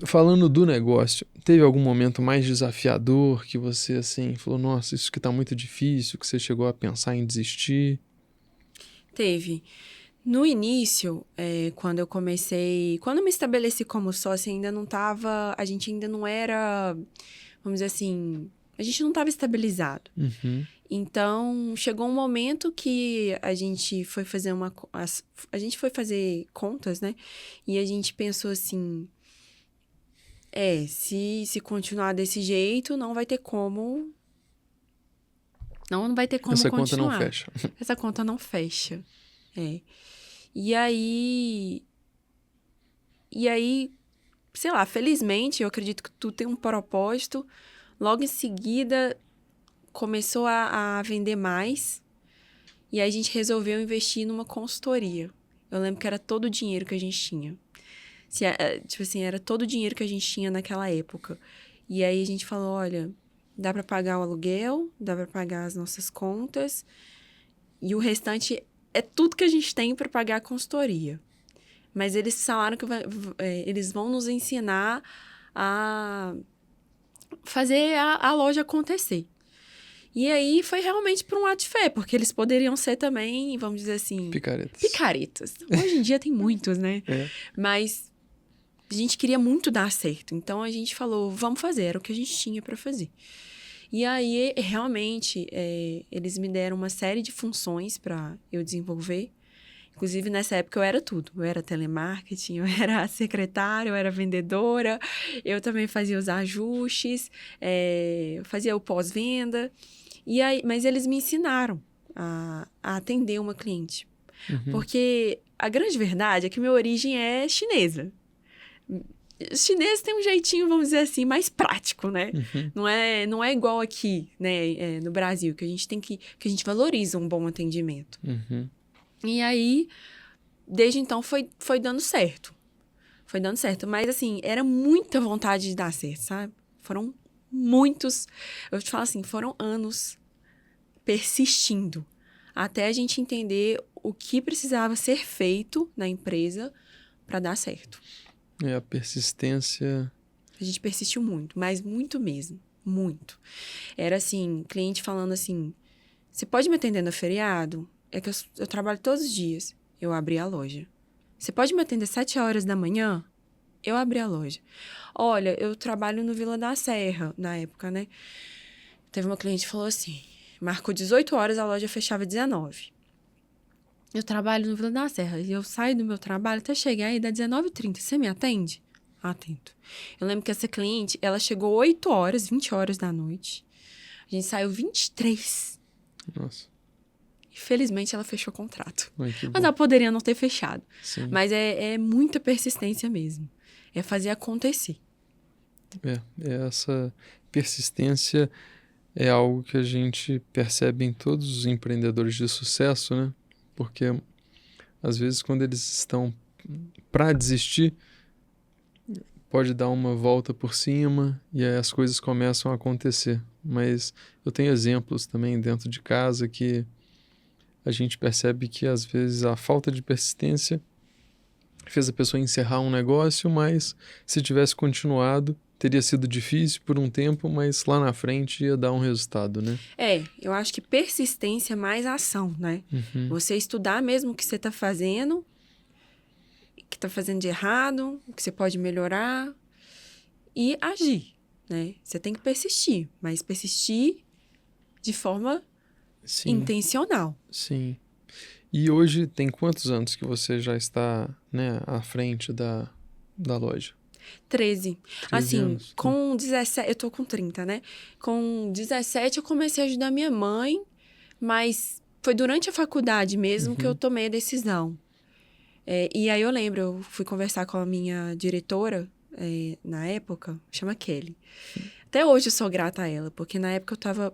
Speaker 2: Falando do negócio, teve algum momento mais desafiador que você, assim, falou, nossa, isso que tá muito difícil, que você chegou a pensar em desistir?
Speaker 1: Teve. No início, quando eu me estabeleci como sócia, a gente ainda não era, vamos dizer assim, a gente não estava estabilizado. Então, chegou um momento que a gente foi fazer contas, né? E a gente pensou assim, se continuar desse jeito, não vai ter como
Speaker 2: Essa
Speaker 1: continuar.
Speaker 2: conta não fecha.
Speaker 1: Essa conta não fecha. E aí, sei lá, felizmente, eu acredito que tudo tem um propósito. Logo em seguida, começou a vender mais. E aí, a gente resolveu investir numa consultoria. Eu lembro que era todo o dinheiro que a gente tinha. Tipo assim, era todo o dinheiro que a gente tinha naquela época. E aí, a gente falou, olha, dá pra pagar o aluguel, dá pra pagar as nossas contas. E o restante é tudo que a gente tem pra pagar a consultoria. Mas eles falaram que eles vão nos ensinar a fazer a loja acontecer. E aí foi realmente por um ato de fé, porque eles poderiam ser também, vamos dizer assim... Picaretas. Hoje em dia tem muitos, né? Mas a gente queria muito dar certo. Então a gente falou, vamos fazer, era o que a gente tinha para fazer. E aí, realmente, eles me deram uma série de funções para eu desenvolver. Inclusive, nessa época, eu era tudo. Eu era telemarketing, eu era secretária, eu era vendedora. Eu também fazia os ajustes, fazia o pós-venda. Mas eles me ensinaram a atender uma cliente. Porque a grande verdade é que minha origem é chinesa. Os chineses têm um jeitinho, vamos dizer assim, mais prático, né? Não é igual aqui, né, no Brasil, que a gente valoriza um bom atendimento. E aí, desde então, foi dando certo. Foi dando certo. Mas, assim, era muita vontade de dar certo, sabe? Foram muitos... Eu te falo assim, foram anos persistindo. Até a gente entender o que precisava ser feito na empresa para dar certo.
Speaker 2: A persistência...
Speaker 1: A gente persistiu muito, mas muito mesmo. Muito. Era assim, cliente falando assim, você pode me atender no feriado? É que eu trabalho todos os dias. Eu abri a loja. Você pode me atender 7 horas da manhã? Eu abri a loja. Olha, eu trabalho no Vila da Serra, na época, né? Teve uma cliente que falou assim, marcou 18 horas, a loja fechava 19. Eu trabalho no Vila da Serra e eu saio do meu trabalho até chegar aí, dá 19h30. Você me atende? Atendo. Eu lembro que essa cliente, ela chegou 8 horas, 20 horas da noite. A gente saiu 23.
Speaker 2: Nossa.
Speaker 1: Infelizmente, ela fechou o contrato.
Speaker 2: Ai, que bom.
Speaker 1: Mas ela poderia não ter fechado.
Speaker 2: Sim.
Speaker 1: Mas é muita persistência mesmo. É fazer acontecer.
Speaker 2: Essa persistência é algo que a gente percebe em todos os empreendedores de sucesso, né? Porque, às vezes, quando eles estão para desistir, pode dar uma volta por cima e aí as coisas começam a acontecer. Mas eu tenho exemplos também dentro de casa que a gente percebe que, às vezes, a falta de persistência fez a pessoa encerrar um negócio, mas se tivesse continuado, teria sido difícil por um tempo, mas lá na frente ia dar um resultado, né?
Speaker 1: Eu acho que persistência é mais ação, né? Você estudar mesmo o que você está fazendo, o que está fazendo de errado, o que você pode melhorar e agir, né? Você tem que persistir, mas persistir de forma intencional.
Speaker 2: Sim. E hoje tem quantos anos que você já está, né, à frente da loja?
Speaker 1: 13. Assim,
Speaker 2: anos.
Speaker 1: Com 17... Eu tô com 30, né? Com 17 eu comecei a ajudar minha mãe, mas foi durante a faculdade mesmo que eu tomei a decisão. E aí eu lembro, eu fui conversar com a minha diretora, na época, chama Kelly. Até hoje eu sou grata a ela, porque na época eu tava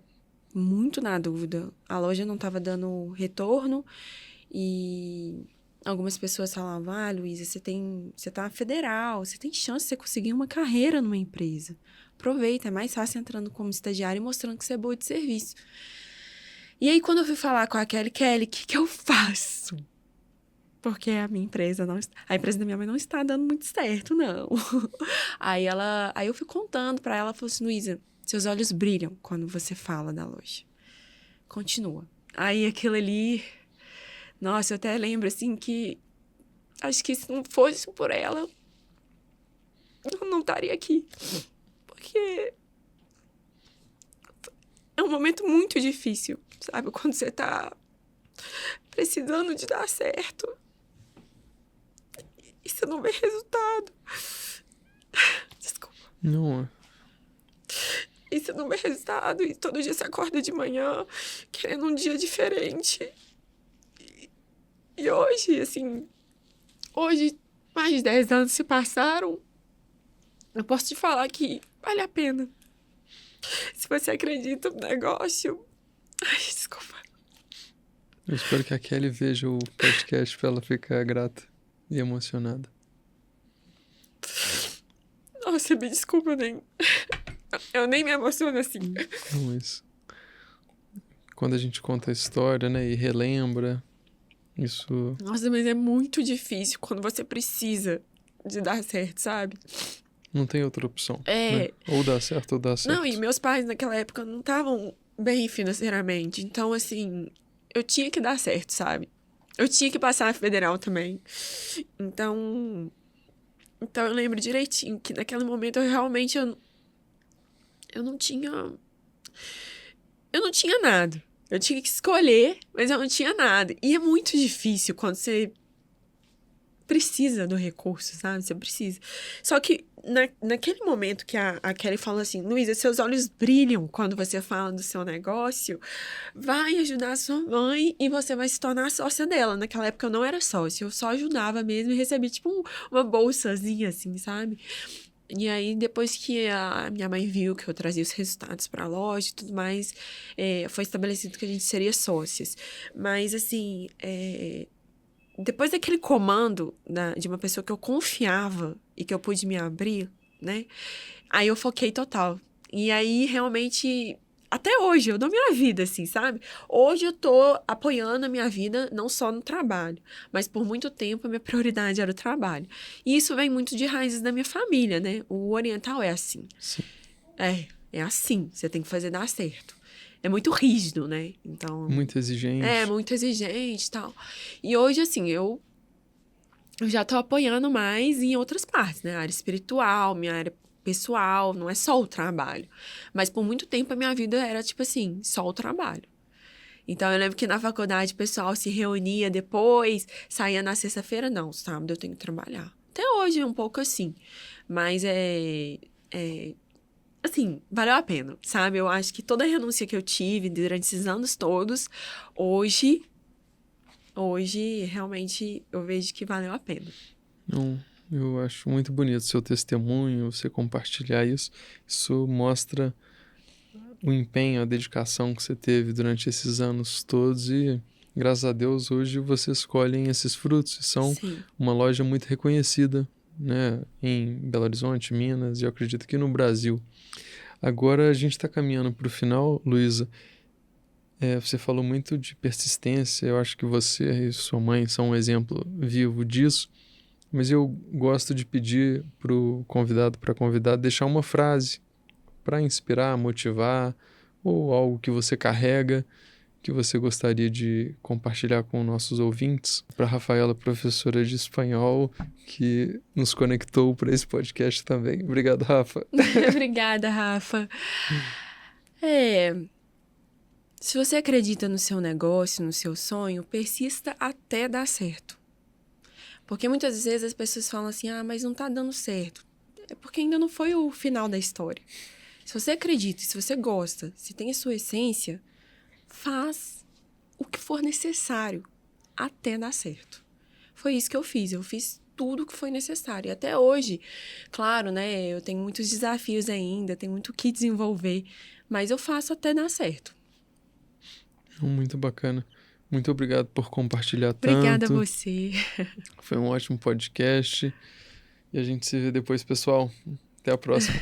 Speaker 1: muito na dúvida. A loja não tava dando retorno e algumas pessoas falavam, Luísa, você tá federal, você tem chance de você conseguir uma carreira numa empresa. Aproveita, é mais fácil entrando como estagiária e mostrando que você é boa de serviço. E aí, quando eu fui falar com a Kelly, o que eu faço? Porque a minha empresa a empresa da minha mãe não está dando muito certo, não. Aí eu fui contando pra ela, falou assim, Luísa, seus olhos brilham quando você fala da loja. Continua. Aí aquilo ali... Nossa, eu até lembro, assim, que... Acho que se não fosse por ela, eu não estaria aqui. Porque... é um momento muito difícil, sabe? Quando você tá precisando de dar certo. E você não vê resultado. Desculpa.
Speaker 2: Não.
Speaker 1: E você não vê resultado. E todo dia você acorda de manhã querendo um dia diferente. E hoje, assim... Hoje, mais de 10 anos se passaram. Eu posso te falar que vale a pena. Se você acredita no negócio... Ai, desculpa.
Speaker 2: Eu espero que a Kelly veja o podcast pra ela ficar grata e emocionada.
Speaker 1: Nossa, me desculpa, eu nem me emociono assim.
Speaker 2: Não, mas quando a gente conta a história, né, e relembra, Isso
Speaker 1: Nossa, mas é muito difícil quando você precisa de dar certo, sabe?
Speaker 2: não tem outra opção,
Speaker 1: É.
Speaker 2: né? Ou dá certo ou dá certo.
Speaker 1: Não, e meus pais naquela época não estavam bem financeiramente. Então, assim, eu tinha que dar certo, sabe? Eu tinha que passar na federal também. Então eu lembro direitinho que naquele momento eu realmente eu não tinha. Eu não tinha nada. Eu tinha que escolher, mas eu não tinha nada. E é muito difícil quando você precisa do recurso, sabe? Você precisa. Só que naquele momento que a Kelly falou assim, Luísa, seus olhos brilham quando você fala do seu negócio, vai ajudar a sua mãe e você vai se tornar sócia dela. Naquela época eu não era sócia, eu só ajudava mesmo e recebia tipo uma bolsazinha assim, sabe? E aí, depois que a minha mãe viu que eu trazia os resultados para a loja e tudo mais, foi estabelecido que a gente seria sócias. Mas, assim, depois daquele comando de uma pessoa que eu confiava e que eu pude me abrir, né? Aí eu foquei total. E aí, realmente, até hoje, eu dou minha vida, assim, sabe? Hoje eu tô apoiando a minha vida, não só no trabalho, mas por muito tempo a minha prioridade era o trabalho. E isso vem muito de raízes da minha família, né? O oriental é assim.
Speaker 2: Sim.
Speaker 1: É assim. Você tem que fazer dar certo. É muito rígido, né? Então.
Speaker 2: Muito exigente.
Speaker 1: É, muito exigente e tal. E hoje, assim, eu já tô apoiando mais em outras partes, né? A área espiritual, minha área pessoal, não é só o trabalho. Mas por muito tempo a minha vida era, tipo assim, só o trabalho. Então, eu lembro que na faculdade o pessoal se reunia depois, saía na sexta-feira, não, sábado eu tenho que trabalhar. Até hoje é um pouco assim. Mas assim, valeu a pena, sabe? Eu acho que toda a renúncia que eu tive durante esses anos todos, hoje realmente eu vejo que valeu a pena.
Speaker 2: Não, eu acho muito bonito seu testemunho, você compartilhar isso. Isso mostra o empenho, a dedicação que você teve durante esses anos todos e, graças a Deus, hoje vocês colhem esses frutos. São
Speaker 1: Sim.
Speaker 2: uma loja muito reconhecida, né, em Belo Horizonte, Minas, e eu acredito que no Brasil. Agora a gente está caminhando para o final, Luísa. Você falou muito de persistência, eu acho que você e sua mãe são um exemplo vivo disso, mas eu gosto de pedir para o convidado, para a convidada, deixar uma frase para inspirar, motivar, ou algo que você carrega, que você gostaria de compartilhar com nossos ouvintes. Para a Rafaela, professora de espanhol, que nos conectou para esse podcast também. Obrigado, Rafa.
Speaker 1: Obrigada, Rafa. Se você acredita no seu negócio, no seu sonho, persista até dar certo. Porque muitas vezes as pessoas falam assim, mas não tá dando certo. É porque ainda não foi o final da história. Se você acredita, se você gosta, se tem a sua essência, faz o que for necessário até dar certo. Foi isso que eu fiz. Eu fiz tudo o que foi necessário. E até hoje, claro, né? Eu tenho muitos desafios ainda, tenho muito o que desenvolver, mas eu faço até dar certo.
Speaker 2: Muito bacana. Muito obrigado por compartilhar
Speaker 1: Obrigada
Speaker 2: tanto.
Speaker 1: a você.
Speaker 2: Foi um ótimo podcast. E a gente se vê depois, pessoal. Até a próxima.